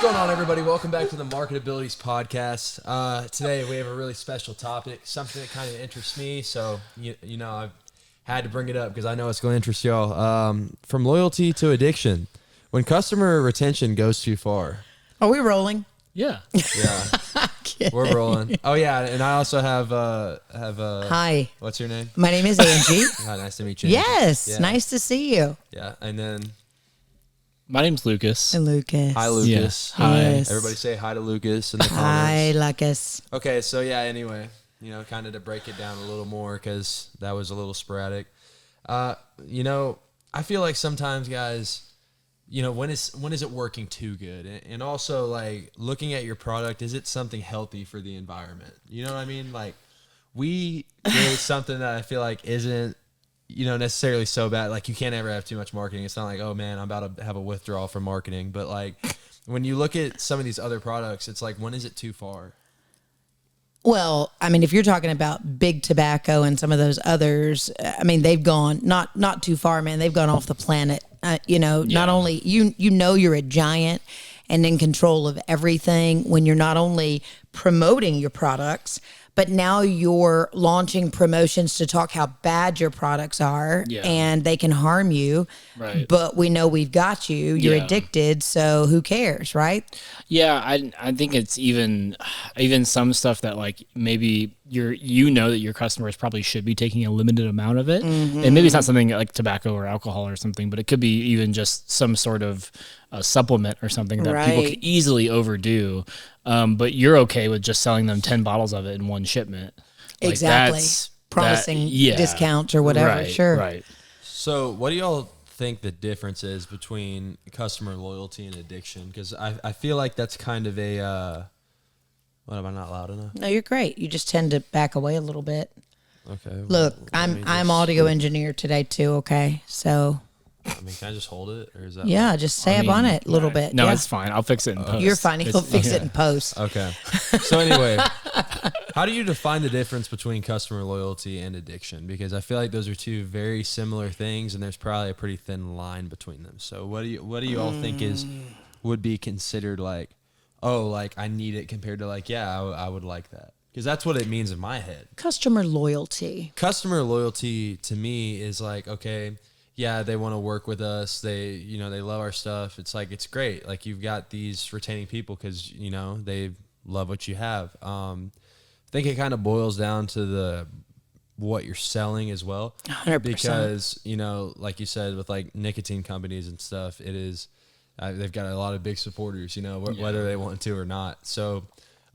going on, everybody? Welcome back to the MarketAbilities podcast. Today we have a really special topic, something that kind of interests me. So, you know, I've had to bring it up because I know it's going to interest y'all. From loyalty to addiction, when customer retention goes too far. Are we rolling? Yeah. Yeah. We're rolling. Oh, yeah. And I also have Hi. What's your name? My name is Angie. Hi, nice to meet you, Angie. Yes. Yeah. Nice to see you. Yeah. And then, My name's Lucas. And Lucas. hi, Lucas. Yes. Hi. Yes. Everybody say hi to Lucas in the comments. Hi, Lucas. Okay, so yeah, anyway, you know, kind of to break it down a little more because that was a little sporadic. You know, I feel like sometimes, guys, you know, when is it working too good? And also, like, looking at your product, is it something healthy for the environment? You know what I mean? Like, we create something that I feel like isn't, you know, necessarily so bad. Like, you can't ever have too much marketing. It's not like, oh, man, I'm about to have a withdrawal from marketing. But, like, when you look at some of these other products, it's like, when is it too far? Well, I mean, if you're talking about big tobacco and some of those others, I mean, they've gone not too far, man. They've gone off the planet. You know, not only you know you're a giant and in control of everything when you're not only promoting your products, but now you're launching promotions to talk how bad your products are and they can harm you. Right. But we know we've got you. You're Yeah. addicted, so who cares, right? Yeah, I think it's even some stuff that, like, maybe you know that your customers probably should be taking a limited amount of it. And maybe it's not something like tobacco or alcohol or something, but it could be even just some sort of supplement or something that people could easily overdo. But you're okay with just selling them 10 bottles of it in one shipment. Like, Exactly. Promising discounts or whatever. Right, Sure. Right. So what do y'all think the difference is between customer loyalty and addiction? Because I feel like that's kind of a what, am I not loud enough? No, you're great. You just tend to back away a little bit. Okay. Look, let me I'm just- audio engineer today too, okay? So, I mean, can I just hold it, or is that? yeah, just stay up on it a little bit. No, Yeah. it's fine. I'll fix it in post. You're fine. He'll fix it in post. Okay. So anyway, how do you define the difference between customer loyalty and addiction? Because I feel like those are two very similar things, and there's probably a pretty thin line between them. So what do you all think would be considered like, oh, like I need it, compared to like, yeah, I would like that, because that's what it means in my head. Customer loyalty. Customer loyalty to me is like, okay, yeah, they want to work with us. They love our stuff. It's like, it's great. Like, you've got these retaining people because, you know, they love what you have. I think it kind of boils down to what you're selling as well. 100%. Because, you know, like you said, with like nicotine companies and stuff, it is, they've got a lot of big supporters, you know, whether they want to or not. So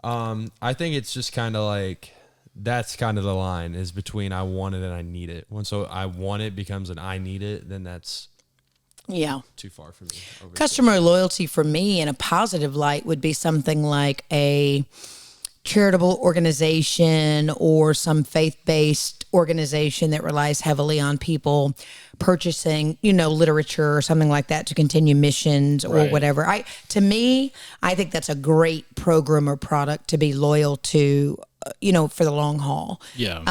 I think it's just kind of like, that's kind of the line, is between I want it and I need it. Once so I want it becomes an I need it, then that's too far for me. Customer loyalty for me in a positive light would be something like a charitable organization or some faith-based organization that relies heavily on people purchasing, you know, literature or something like that to continue missions or whatever. To me, I think that's a great program or product to be loyal to, you know, for the long haul. Yeah.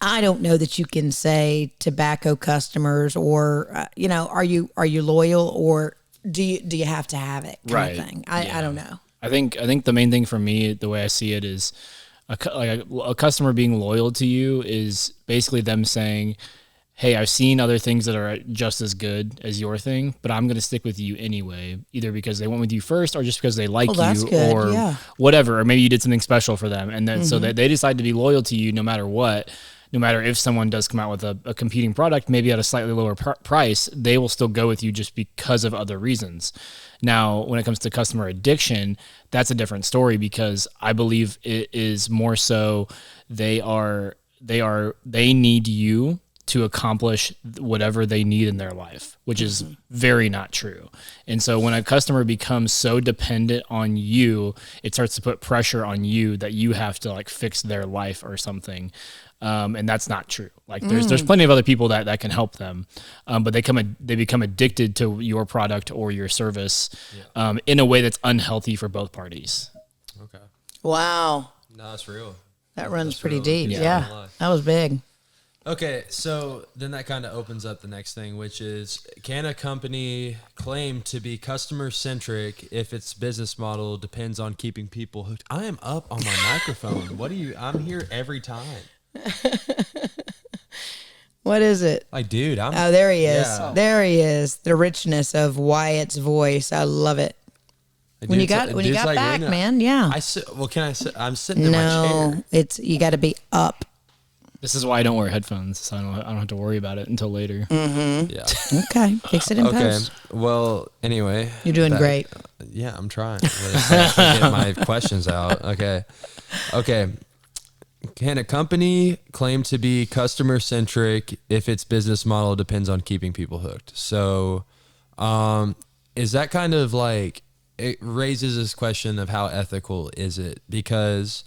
I don't know that you can say tobacco customers or, you know, are you loyal, or do you have to have it kind of thing? I don't know. I think the main thing for me, the way I see it, is a customer being loyal to you is basically them saying, hey, I've seen other things that are just as good as your thing, but I'm going to stick with you anyway, either because they went with you first or just because they like you or whatever, or maybe you did something special for them. And then so that they decide to be loyal to you no matter what. No matter if someone does come out with a competing product, maybe at a slightly lower price, they will still go with you just because of other reasons. Now, when it comes to customer addiction, that's a different story, because I believe it is more so they need you to accomplish whatever they need in their life, which is very not true. And so when a customer becomes so dependent on you, it starts to put pressure on you that you have to like fix their life or something. And that's not true. Like there's plenty of other people that can help them, but they become addicted to your product or your service in a way that's unhealthy for both parties. Okay. Wow. No, that's real. That runs That's pretty real. deep. Yeah. That was big. Okay, so then that kind of opens up the next thing, which is, can a company claim to be customer centric if its business model depends on keeping people hooked? I am up on my microphone. What do you? I'm here every time. What is it? Like, dude, I'm. Oh, there he is. Yeah. There he is. The richness of Wyatt's voice. I love it. When you got back, man. Yeah. Well, can I sit? I'm sitting in my chair. You got to be up. This is why I don't wear headphones, so I don't have to worry about it until later. Mm-hmm. Yeah. Okay. Fix it in post. Well, anyway. You're doing great. Yeah, I'm trying. Get my questions out. Okay. Can a company claim to be customer centric if its business model depends on keeping people hooked? So, is that kind of like, it raises this question of how ethical is it? Because,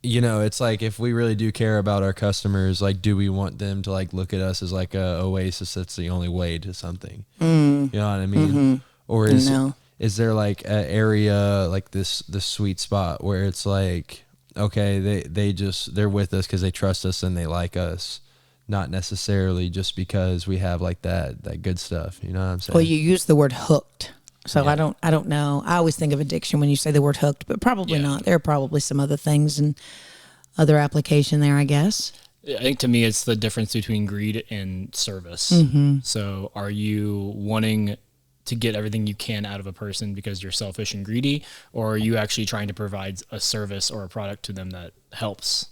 it's like, if we really do care about our customers, like, do we want them to like look at us as like a oasis that's the only way to something? You know what I mean? Mm-hmm. Or is there like an area like this sweet spot where it's like, okay, they're with us because they trust us and they like us, not necessarily just because we have like that good stuff. You know what I'm saying? Well, you use the word hooked. So yeah. I don't know. I always think of addiction when you say the word hooked, but probably not. There are probably some other things and other application there, I guess. I think to me, it's the difference between greed and service. Mm-hmm. So are you wanting to get everything you can out of a person because you're selfish and greedy, or are you actually trying to provide a service or a product to them that helps?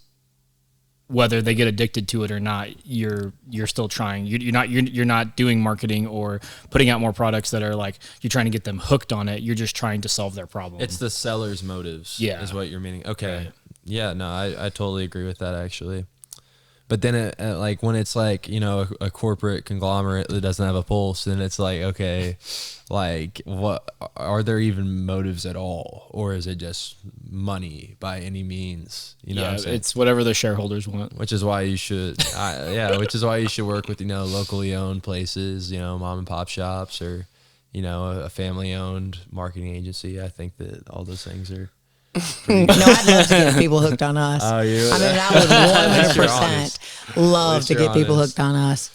Whether they get addicted to it or not, you're still trying. You're not doing marketing or putting out more products that are like, you're trying to get them hooked on it. You're just trying to solve their problem. It's the seller's motives. Yeah, is what you're meaning. Okay. Right. Yeah. No, I totally agree with that actually. But then like when it's like, a corporate conglomerate that doesn't have a pulse, then it's like, okay, like what are there even motives at all? Or is it just money by any means? You know what I'm saying? It's whatever the shareholders want. Which is why you should, which is why you should work with, locally owned places, mom and pop shops, or, a family owned marketing agency. I think that all those things are. No, I'd love to get people hooked on us. Oh, you? I mean, I would 100% love to get people hooked on us.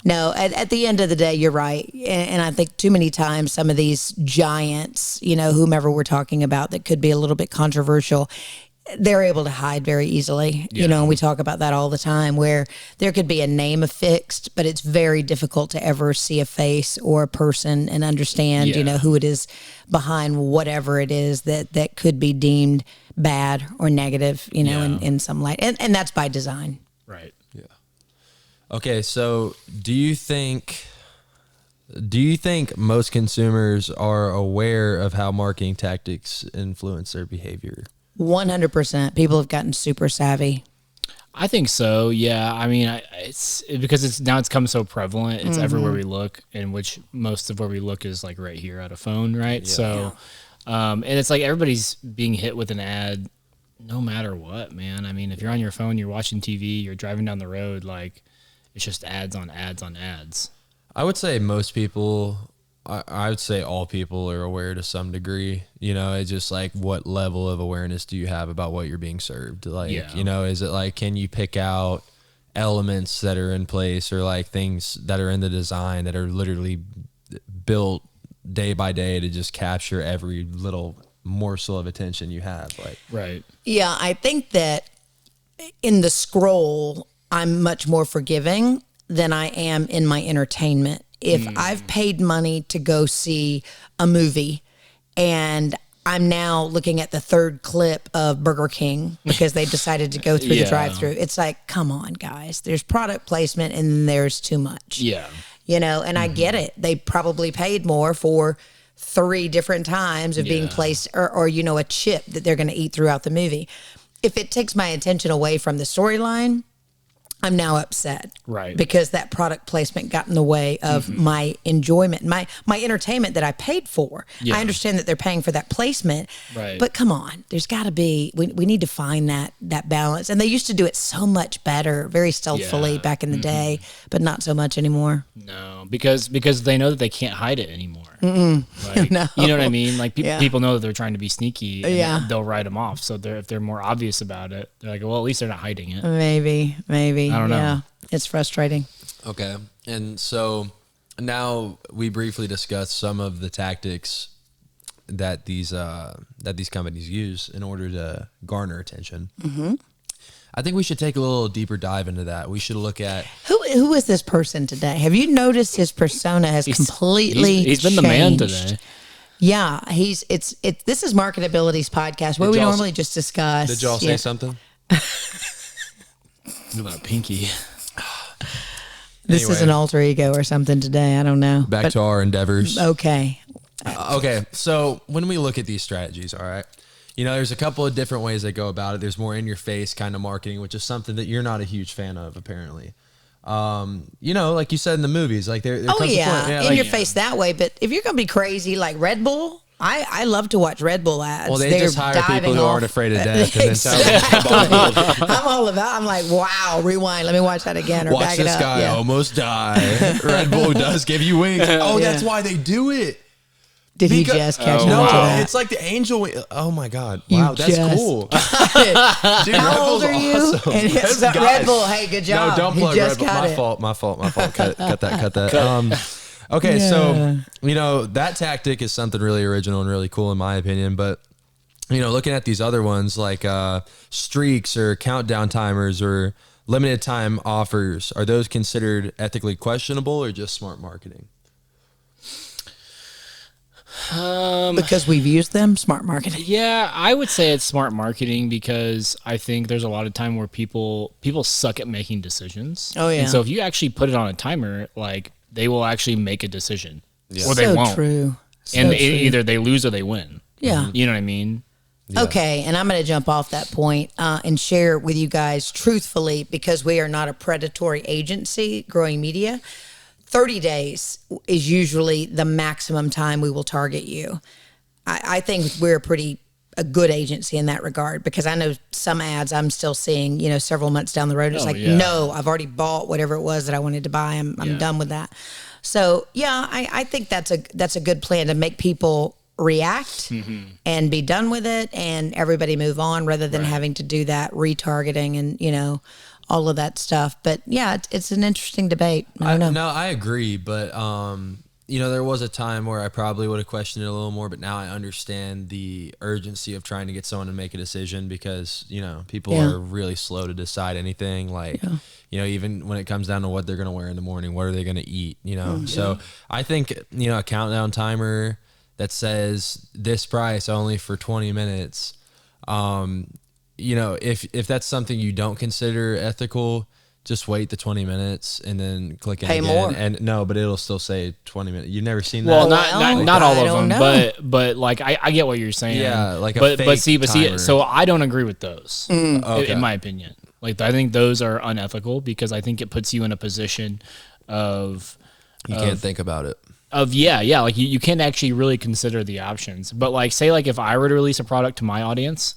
No, at the end of the day, you're right. And I think too many times some of these giants, whomever we're talking about that could be a little bit controversial, they're able to hide very easily, and we talk about that all the time, where there could be a name affixed, but it's very difficult to ever see a face or a person and understand, who it is behind whatever it is that could be deemed bad or negative, in some light. And that's by design. Right. Yeah. Okay. So do you think most consumers are aware of how marketing tactics influence their behavior? 100%. People have gotten super savvy. I think so. Yeah. I mean, it's because it's come so prevalent. It's everywhere we look, in which most of where we look is like right here at a phone. Right. Yeah. So, and it's like everybody's being hit with an ad no matter what, man. I mean, if you're on your phone, you're watching TV, you're driving down the road, like it's just ads on ads on ads. I would say most people, I would say all people are aware to some degree. It's just like, what level of awareness do you have about what you're being served? Like, is it like, can you pick out elements that are in place, or like things that are in the design that are literally built day by day to just capture every little morsel of attention you have? Like, right. Yeah, I think that in the scroll, I'm much more forgiving than I am in my entertainment. If I've paid money to go see a movie and I'm now looking at the third clip of Burger King because they decided to go through the drive-thru, it's like, come on, guys. There's product placement and there's too much. Yeah. And I get it. They probably paid more for 3 different times of being placed or a chip that they're going to eat throughout the movie. If it takes my attention away from the storyline, I'm now upset, right? Because that product placement got in the way of my enjoyment, my entertainment that I paid for. I understand that they're paying for that placement, right? But come on, there's got to be. We need to find that balance. And they used to do it so much better, very stealthily back in the day, but not so much anymore. No, because they know that they can't hide it anymore. Like, No. You know what I mean? Like Yeah. people know that they're trying to be sneaky, and Yeah. they'll write them off. So if they're more obvious about it, they're like, well, at least they're not hiding it. Maybe. I don't know. Yeah, it's frustrating. Okay. And so now we briefly discussed some of the tactics that these companies use in order to garner attention. Mm-hmm. I think we should take a little deeper dive into that. We should look at Who is this person today? Have you noticed his persona has completely He's been the man changed? today. Yeah, this is MarketAbilities podcast where we y'all- normally just discuss. Did y'all say something? What about Pinky? This Anyway. is an alter ego or something today. I don't know. Back But- to our endeavors. okay. Okay, so when we look at these strategies, all right, there's a couple of different ways they go about it. There's more in-your-face kind of marketing, which is something that you're not a huge fan of, apparently. Like you said in the movies, like there Oh comes a yeah, point, in like, your face that way. But if you're gonna be crazy like Red Bull, I love to watch Red Bull ads. Well, they They're just hire people diving who off- aren't afraid of death and then tell them Exactly. I'm all about. I'm like, wow, rewind. Let me watch that again or watch back it this up. guy Yeah. almost die. Red Bull does give you wings. Oh, that's Yeah. why they do it. Did he Because- just catch No, on to that? it's like the angel. Oh my god! You Wow, that's just cool. Dude, How Red old Bull's are you? awesome. And This it's not guy- Red Bull. Hey, good job. No, don't He plug just Red Bull. got My it. fault. My fault. Cut that. Okay, so that tactic is something really original and really cool in my opinion. But looking at these other ones like streaks or countdown timers or limited time offers, are those considered ethically questionable or just smart marketing? Because we've used them. Smart marketing. Yeah, I would say it's smart marketing because I think there's a lot of time where people suck at making decisions. Oh, yeah. And so if you actually put it on a timer, like they will actually make a decision, or they so won't. true. So And true. either they lose or they win. Yeah. You know what I mean? Okay, and I'm going to jump off that point and share with you guys truthfully because we are not a predatory agency, Growing Media. 30 days is usually the maximum time we will target you. I think we're a good agency in that regard because I know some ads I'm still seeing, several months down the road. It's yeah. no, I've already bought whatever it was that I wanted to buy. I'm done with that. So yeah, I think that's a good plan to make people react and be done with it and everybody move on rather than having to do that retargeting and, all of that stuff. But yeah, it's an interesting debate. I don't know. No, I agree, but there was a time where I probably would have questioned it a little more, but now I understand the urgency of trying to get someone to make a decision because people Yeah. are really slow to decide anything. Like even when it comes down to what they're going to wear in the morning, what are they going to eat? So I think a countdown timer that says this price only for 20 minutes. If that's something you don't consider ethical, just wait the 20 minutes and then click in Pay again. more. And no, but it'll still say 20 minutes. You've never seen Well, that? not all I of don't them, know. but like I get what you're saying. Yeah, like a but fake see, timer. so I don't agree with those. Okay. In my opinion, like I think those are unethical because I think it puts you in a position of You can't think about it. like you can't actually really consider the options. But like say like if I were to release a product to my audience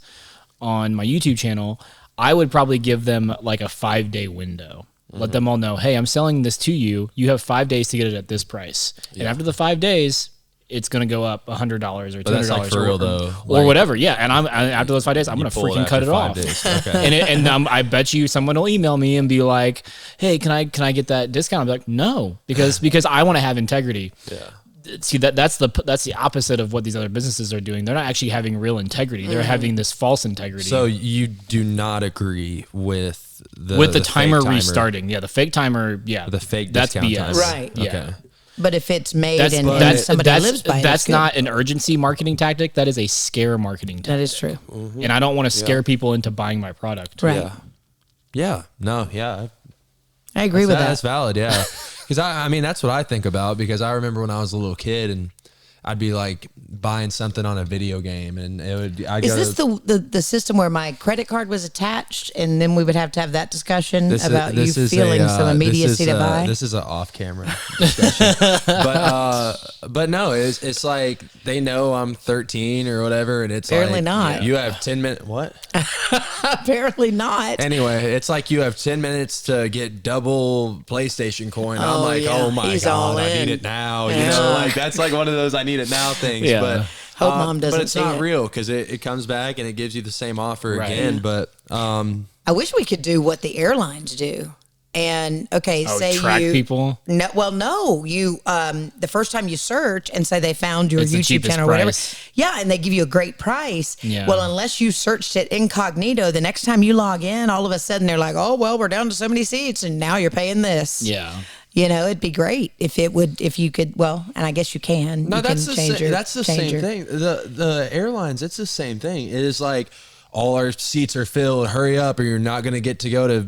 on my YouTube channel, I would probably give them like a 5-day window. Let them all know, hey, I'm selling this to you. You have 5 days to get it at this price. And after the 5 days, it's going to go up $100 or $200 But that's like for real, though. or Like, whatever. Yeah, and after those 5 days, I'm going to pull it freaking cut after it 5 off. days. Okay. And I bet you someone will email me and be like, "Hey, can I get that discount?" I'll be like, "No," because I want to have integrity. Yeah. See that's the opposite of what these other businesses are doing. They're not actually having real integrity. They're having this false integrity. So you do not agree with the with timer fake restarting, yeah, the fake timer, yeah, the fake that's discount BS, timer. Right. Yeah. Okay. But if it's made That's and somebody lives by it, that's good. not an urgency marketing tactic. That is a scare marketing tactic. That is true. And I don't want to scare people into buying my product. Right. Yeah. Yeah. No. Yeah. I agree with that. That's valid, yeah. Because I mean, that's what I think about. Because I remember when I was a little kid, and I'd be like, buying something on a video game, and it would. Is this the system where my credit card was attached, and then we would have to have that discussion about you feeling some immediacy to buy? This is an off-camera discussion, but no, it's like they know I'm 13 or whatever, and it's Apparently like, not. You have 10 minutes. What? Apparently not. Anyway, it's like you have 10 minutes to get double PlayStation coin. I'm Oh, like, yeah. oh my He's all god, I in. need it now. Yeah. You know, like that's like one of those I need it now things. Yeah. But Hope mom doesn't But it's see not it. real because it comes back and it gives you the same offer Right. again. But I wish we could do what the airlines do. And okay, say track you people. No, you the first time you search and say they found your It's the YouTube cheapest channel or whatever. price. Yeah, and they give you a great price. Yeah. Well, unless you searched it incognito, the next time you log in, all of a sudden they're like, "Oh, well, we're down to so many seats and now you're paying this." Yeah. You know, it'd be great if you could, well, and I guess you can. no, you that's can the change that's the change same your- thing. The airlines, it's the same thing. It is like all our seats are filled. Hurry up, or you're not going to get to go to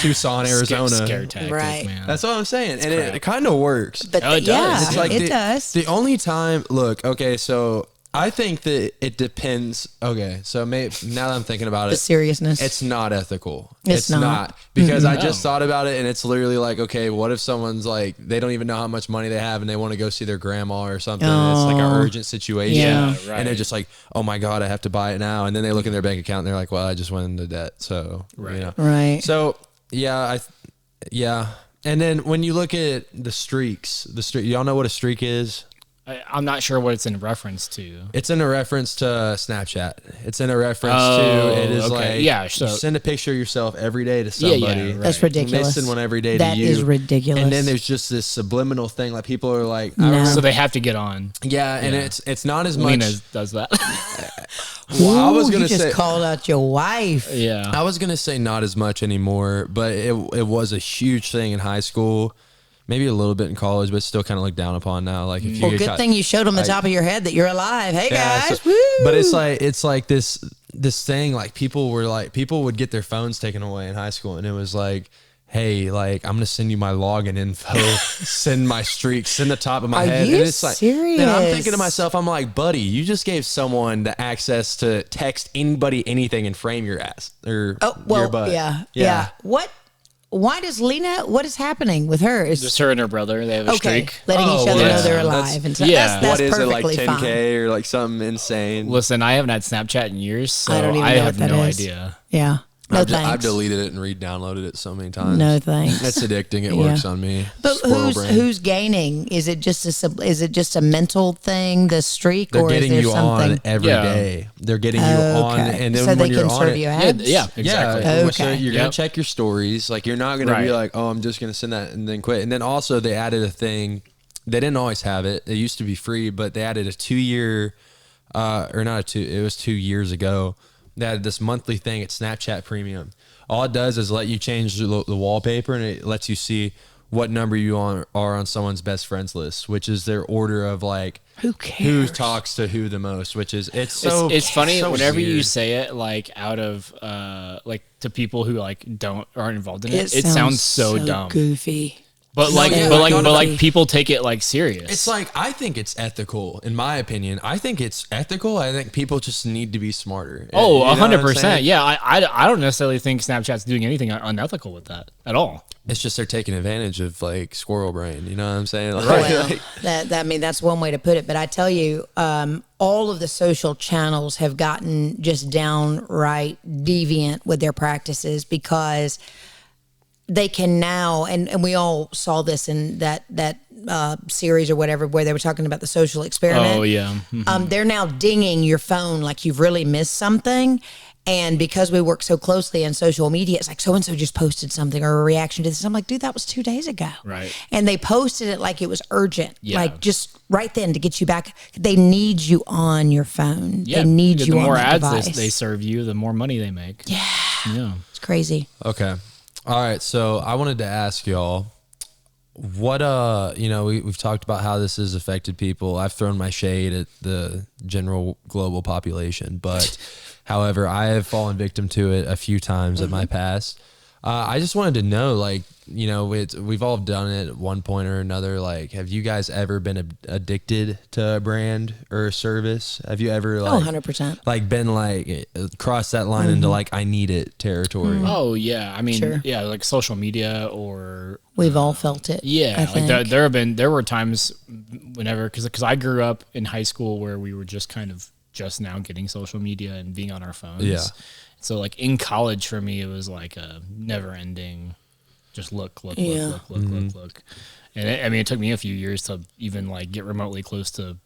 Tucson, Arizona. Scare tactic, Right. man. That's what I'm saying, and it kind of works. But Oh, it does. yeah, It's like it does. The only time, look, okay, so I think that it depends. Okay, so now that I'm thinking about The it, seriousness. it's not ethical. It's not. because I just No. thought about it, and it's literally like, okay, what if someone's like they don't even know how much money they have, and they want to go see their grandma or something? And it's like an urgent situation, Yeah. Right. and they're just like, oh my god, I have to buy it now, and then they look in their bank account, and they're like, well, I just went into debt, so Right. Right. So yeah, and then when you look at the streaks, y'all know what a streak is? I'm not sure what it's in reference to. It's in a reference to Snapchat. It's in a reference Oh, to, it is okay. like, Yeah, you so- send a picture of yourself every day to Yeah, yeah, somebody. right. That's ridiculous. They send one every day That to you. is ridiculous. And then there's just this subliminal thing, like people are like, I No. remember, So they have to get on. yeah, and Yeah. it's not as much. Lena does that. Well, I was Ooh, gonna you just say, called out your wife. Yeah. I was gonna say not as much anymore, but it was a huge thing in high school. Maybe a little bit in college, but still kind of looked down upon now. Like if you Well, get good caught- thing you showed them the like- top of your head that you're alive. Hey Yeah, guys, so- woo! but it's like this thing, like people would get their phones taken away in high school, and it was like, hey, like I'm gonna send you my login info, send my streak, send the top of my Are head, you and it's like, then I'm serious? thinking to myself, I'm like, buddy, you just gave someone the access to text anybody anything and frame your ass or Oh well, your butt. yeah. What? Why does Lena? What is happening with her? Is Just her and her brother. They have a okay, streak. letting Oh, each other well, know they're that's- alive and so yeah. that's What is it, like perfectly 10K fine. or like something insane? Listen, I haven't had Snapchat in years, so I don't even I know have what that no is. idea. Yeah, no I've thanks. deleted it and re-downloaded it so many times. No thanks. It's addicting. It Yeah. works on me. But Squirrel brain. who's gaining? Is it just a mental thing, the streak, They're or is getting there you something? on every day. Yeah. They're getting you on, and then so when they you're can on serve it, you Yeah, ads. yeah, exactly. Yeah, Okay. so you're gonna Yep. check your stories. Like you're not gonna be Right. like, oh, I'm just gonna send that and then quit. And then also they added a thing. They didn't always have it. It used to be free, but they added a 2-year, or not a 2. It was 2 years ago. They added this monthly thing at Snapchat Premium. All it does is let you change the wallpaper, and it lets you see what number you are on someone's best friends list, which is their order of like Who who cares? talks to who the most. Which is it's so It's funny so whenever you weird. say it like out of like to people who like aren't involved in it. It It sounds so dumb. goofy. But like Yeah, but like, like people take it like serious. It's like, I think it's ethical, in my opinion. I think it's ethical. I think people just need to be smarter. oh, You know what I'm 100%. saying? Yeah, I don't necessarily think Snapchat's doing anything unethical with that at all. It's just they're taking advantage of like squirrel brain. You know what I'm saying? Like, Well, like- that I mean that's one way to put it. But I tell you, all of the social channels have gotten just downright deviant with their practices because they can now, and we all saw this in that series or whatever where they were talking about the social experiment. Oh yeah. They're now dinging your phone like you've really missed something. And because we work so closely on social media, it's like so-and-so just posted something or a reaction to this. I'm like, dude, that was 2 days ago. Right. And they posted it like it was urgent. Yeah. Like just right then to get you back. They need you on your phone. Yeah. They need the you on more that ads device. they serve you, the more money they make. Yeah. Yeah. It's crazy. okay. All right. So I wanted to ask y'all, what we've talked about how this has affected people. I've thrown my shade at the general global population, but however, I have fallen victim to it a few times in my past. I just wanted to know, like, you know, we've all done it at one point or another. Like, have you guys ever been addicted to a brand or a service? Have you ever, like, 100%. like, been like crossed that line into like, I need it territory? Oh yeah, I mean, Sure. yeah, like social media or We've all felt it. yeah, I think. like there were times whenever because I grew up in high school where we were just kind of just now getting social media and being on our phones. Yeah. So like in college for me, it was like a never ending, just look. And I mean, it took me a few years to even like get remotely close to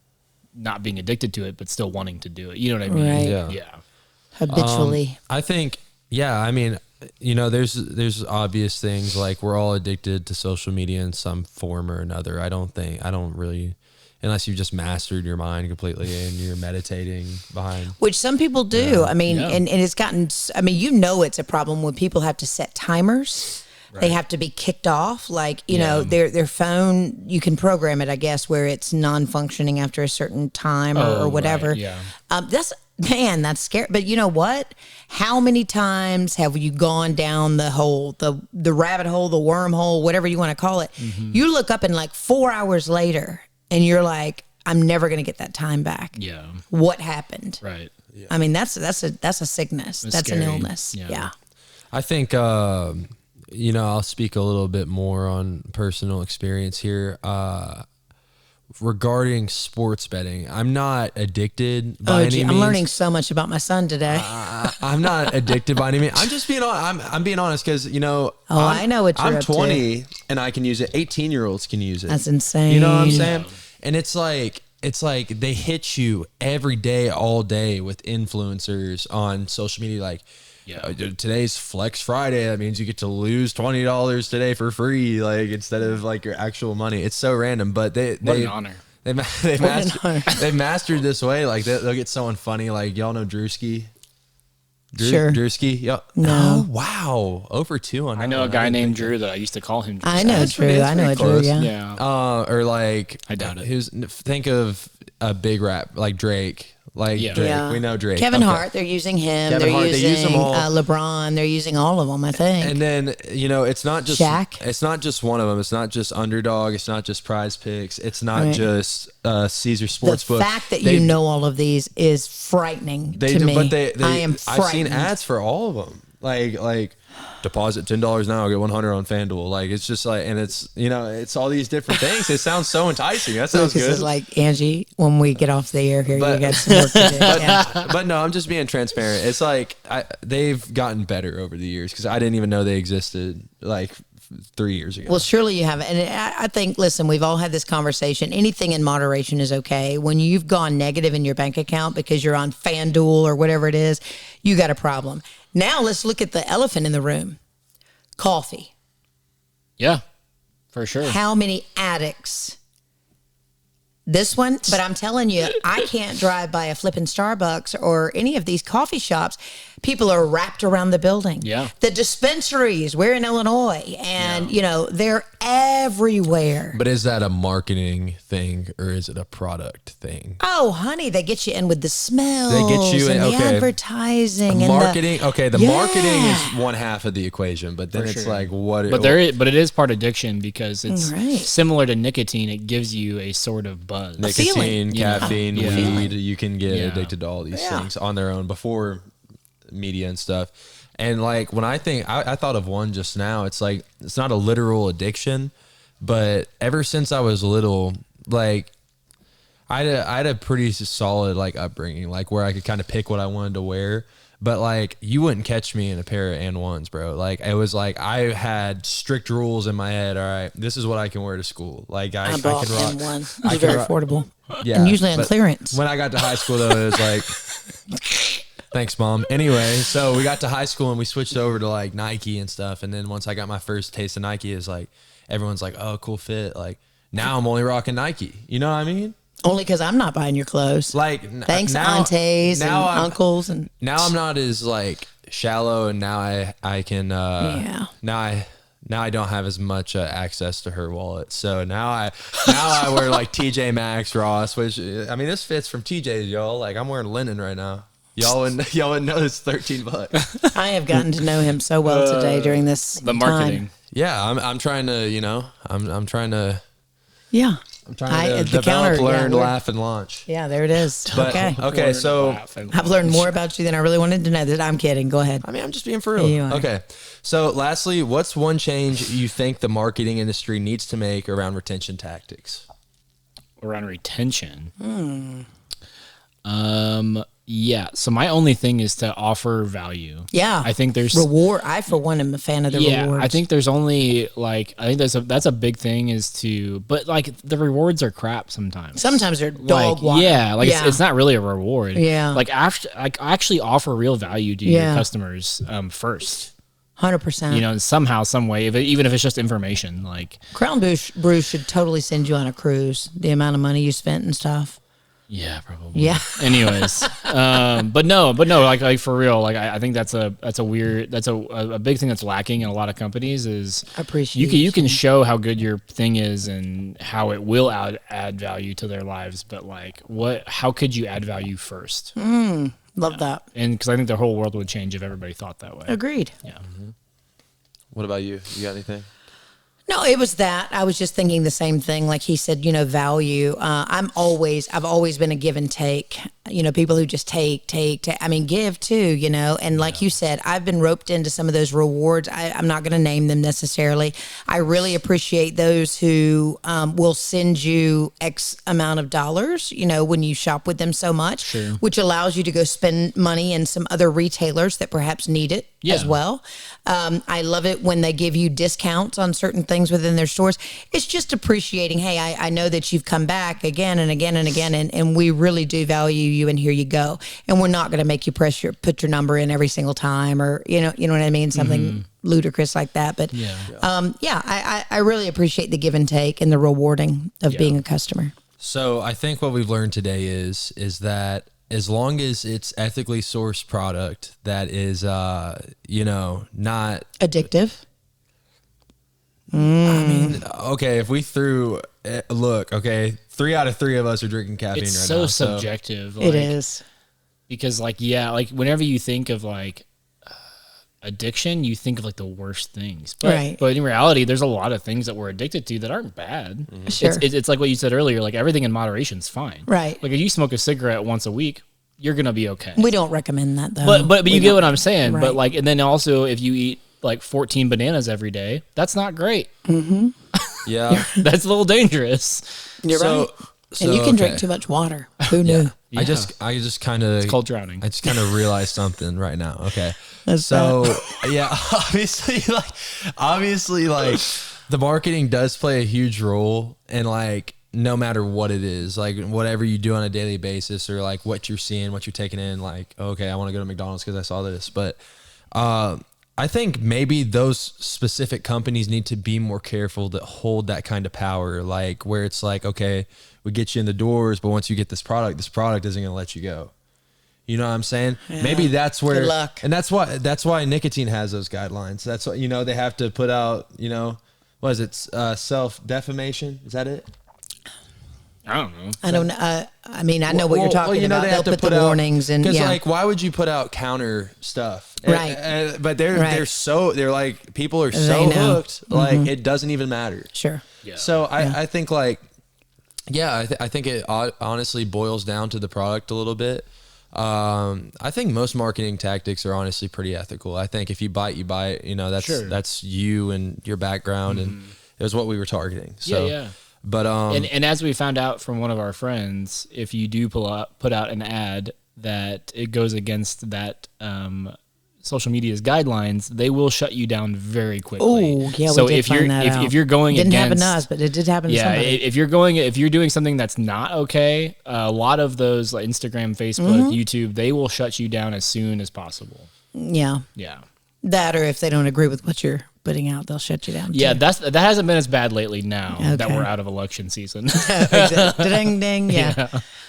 not being addicted to it, but still wanting to do it. You know what I mean? Right. Yeah. Habitually. I think, yeah, I mean, you know, there's obvious things like we're all addicted to social media in some form or another. I don't really, unless you've just mastered your mind completely and you're meditating behind. Which some people do. I mean, Yeah. and it's gotten, I mean, you know, it's a problem when people have to set timers. They have to be kicked off. Like, you know, their phone, you can program it, I guess, where it's non-functioning after a certain time or whatever. Right, yeah. That's scary. But you know what? How many times have you gone down the hole, the rabbit hole, the wormhole, whatever you want to call it? You look up and like 4 hours later and you're like, I'm never going to get that time back. Yeah. What happened? Right. I mean, that's a sickness. It's That's scary. an illness. Yeah. Yeah. I think, you know, I'll speak a little bit more on personal experience here. Regarding sports betting, I'm not addicted by any means. I'm learning so much about my son today. I'm not addicted by any means. I'm just being I'm being honest because, you know, I know what you're I'm up to. 20 and I can use it. 18-year-olds can use it. That's insane. You know what I'm saying? And it's like they hit you every day, all day with influencers on social media. Like, today's Flex Friday. That means you get to lose $20 today for free, like instead of like your actual money. It's so random, but What an honor. they've mastered this way. Like they'll get someone funny. Like, y'all know Drewski. Sure. Drewski. Yeah. No. Oh, wow. Over 2 on that I know a one. guy didn't named think Drew that I used to call him Drew. I know That's Drew. pretty- I know that's a Drew. pretty Yeah. Yeah. Or like I doubt it. Think of a big rap like Drake. Like Yeah. Drake, Yeah. we know Drake. Kevin Okay. Hart, they're using him. Kevin They're Hart, they use using them all. LeBron. They're using all of them, I think. And then, you know, it's not just Shaq. It's not just one of them. It's not just Underdog. It's not just Prize Picks. It's not Right. just Caesar the Sportsbook. fact that They- you know all of these is frightening they to do, me. but they I am frightened. I've seen ads for all of them. Like deposit $10 now, get 100 on FanDuel. Like, it's just like, and it's, you know, it's all these different things. It sounds so enticing. That sounds Lucas good. is like, Angie, when we get off the air here, But- you got some work to do. Yeah. But no, I'm just being transparent. It's like they've gotten better over the years because I didn't even know they existed like 3 years ago. Well, surely you have. And I think, listen, we've all had this conversation. Anything in moderation is okay. When you've gone negative in your bank account because you're on FanDuel or whatever it is, you got a problem. Now let's look at the elephant in the room. Coffee. Yeah. For sure. How many addicts? This one, but I'm telling you, I can't drive by a flipping Starbucks or any of these coffee shops. People are wrapped around the building. Yeah. The dispensaries, we're in Illinois, and, you know, they're everywhere. But is that a marketing thing or is it a product thing? Oh, honey, they get you in with the smells. They get you in, and the okay. advertising. Marketing, And the marketing Yeah. is one half of the equation, but then For it's sure. like what? But it is part addiction because it's Right. similar to nicotine. It gives you a sort of buzz. nicotine, feeling. caffeine, Yeah. weed. You can get Yeah. addicted to all these Yeah. things on their own before media and stuff. And like when I think, I thought of one just now. It's like it's not a literal addiction, but ever since I was little, like I had a pretty solid like upbringing, like where I could kind of pick what I wanted to wear. But like you wouldn't catch me in a pair of N1s, bro. Like it was like I had strict rules in my head. All right, this is what I can wear to school. Like I bought can rock. him one. I It's can very rock- affordable. Yeah, And usually on but clearance. When I got to high school, though, it was like, thanks, Mom. Anyway, so we got to high school and we switched over to like Nike and stuff. And then once I got my first taste of Nike, it's like everyone's like, oh, cool fit. Like now I'm only rocking Nike. You know what I mean? Only because I'm not buying your clothes. Like Thanks, now, aunties and now I'm- uncles. And Now I'm not as like shallow, and now I can Yeah. now I don't have as much access to her wallet. So now I wear like TJ Maxx, Ross, which I mean this fits from TJ's, y'all. Like I'm wearing linen right now. Y'all wouldn't know it's $13. I have gotten to know him so well today during this The marketing. time. Yeah, I'm trying to, I'm trying to Yeah. to the develop, counter, learn, yeah, laugh, and launch. Yeah, there it is. But Okay. so I've learned more about you than I really wanted to know. That I'm kidding. Go ahead. I mean, I'm just being for real. You are. Okay. So lastly, what's one change you think the marketing industry needs to make around retention tactics? Around retention. Yeah. So my only thing is to offer value. Yeah. I think there's reward. I, for one, am a fan of the rewards. I think there's only that's a big thing but like the rewards are crap sometimes. Sometimes they're dog like, water. yeah, it's not really a reward. Yeah. Like actually offer real value to your customers first. 100%. Somehow, some way, even if it's just information. Like Crown Brew should totally send you on a cruise. The amount of money you spent and stuff. yeah, probably. Yeah. Anyways, but no, like for real, like I think that's a big thing that's lacking in a lot of companies is Appreciation. you can show how good your thing is and how it will add value to their lives, but like how could you add value first? Love that. And because I think the whole world would change if everybody thought that way. Agreed. Yeah. What about you? You got anything? No, it was that. I was just thinking the same thing. Like he said, value. I've always been a give and take. People who just take. I mean, give too, and like you said, I've been roped into some of those rewards. I'm not going to name them necessarily. I really appreciate those who will send you X amount of dollars, when you shop with them so much, which allows you to go spend money in some other retailers that perhaps need it as well. I love it when they give you discounts on certain things within their stores. It's just appreciating, hey, I know that you've come back again and again and again, and we really do value you, and here you go. And we're not going to make you put your number in every single time, or you know what I mean, something ludicrous like that. But I really appreciate the give and take and the rewarding of being a customer. So I think what we've learned today is that as long as it's ethically sourced product that is, not addictive. I mean, okay, if we look, okay, 3 out of 3 of us are drinking caffeine It's right now. so subjective. It is. Because whenever you think of addiction, you think of the worst things. But in reality, there's a lot of things that we're addicted to that aren't bad. Sure. It's like what you said earlier, like everything in moderation is fine. Right. Like if you smoke a cigarette once a week, you're going to be okay. We don't recommend that though. But you get what I'm saying. Right. But and then also if you eat 14 bananas every day, that's not great. Yeah. That's a little dangerous. You're right. And you can drink too much water. Who knew? I just kind of, It's called drowning. I just kind of realized something right now. Okay. That's obviously the marketing does play a huge role in no matter what it is, whatever you do on a daily basis or what you're seeing, what you're taking in, okay, I want to go to McDonald's because I saw this. But I think maybe those specific companies need to be more careful to hold that kind of power, where it's okay, we get you in the doors, but once you get this product isn't going to let you go. You know what I'm saying? Yeah. Maybe that's where, good luck. And that's why nicotine has those guidelines. That's what, they have to put out, what is it? Self-defamation. Is that it? I don't know. I don't know. I mean, I know what you're talking about. They'll put the warnings and because why would you put out counter stuff? Right. But people are so hooked, it doesn't even matter. Sure. Yeah. So I think I think it honestly boils down to the product a little bit. I think most marketing tactics are honestly pretty ethical. I think if you bite, you buy it. That's you and your background, and it was what we were targeting. So, yeah. But and as we found out from one of our friends, if you do put out an ad that it goes against that social media's guidelines, they will shut you down very quickly. Oh, yeah. So we did find that out. if you're going didn't against, happen to us, but it did happen to somebody. if you're doing something that's not okay, a lot of those Instagram, Facebook, YouTube, they will shut you down as soon as possible. Yeah. Yeah. That, or if they don't agree with what you're putting out, they'll shut you down. Yeah, too. that hasn't been as bad lately now that Okay. we're out of election season. Ding, ding. Yeah.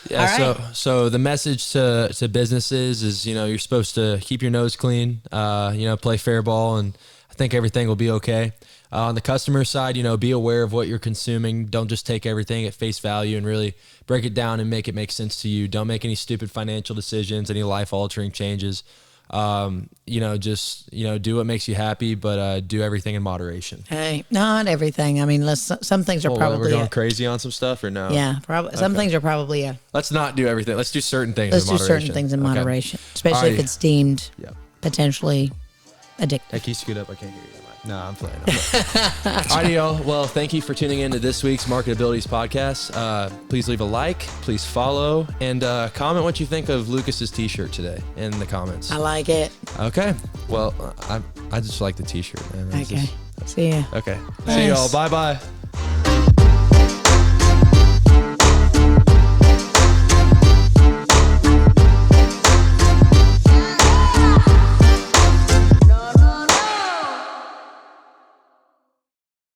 yeah. All right. So the message to businesses is, you're supposed to keep your nose clean, play fair ball, and I think everything will be okay. On the customer side, be aware of what you're consuming. Don't just take everything at face value and really break it down and make it make sense to you. Don't make any stupid financial decisions, any life-altering changes. Just do what makes you happy, but do everything in moderation. Hey, not everything. I mean, some things are probably we're going crazy on some stuff, or no? Yeah, probably. Some things are probably Let's not do everything. Let's do certain things. Let's in do moderation. certain things in moderation, especially if it's deemed potentially addictive. Hey, can you scoot up? I can't hear you. No, I'm playing. Alrighty, y'all. Well, thank you for tuning in to this week's MarketAbilities podcast. Please leave a like, please follow, and comment what you think of Lucas's t-shirt today in the comments. I like it. Okay. Well, I just like the t-shirt, man. Okay. See ya. Okay. Nice. See y'all. Bye-bye.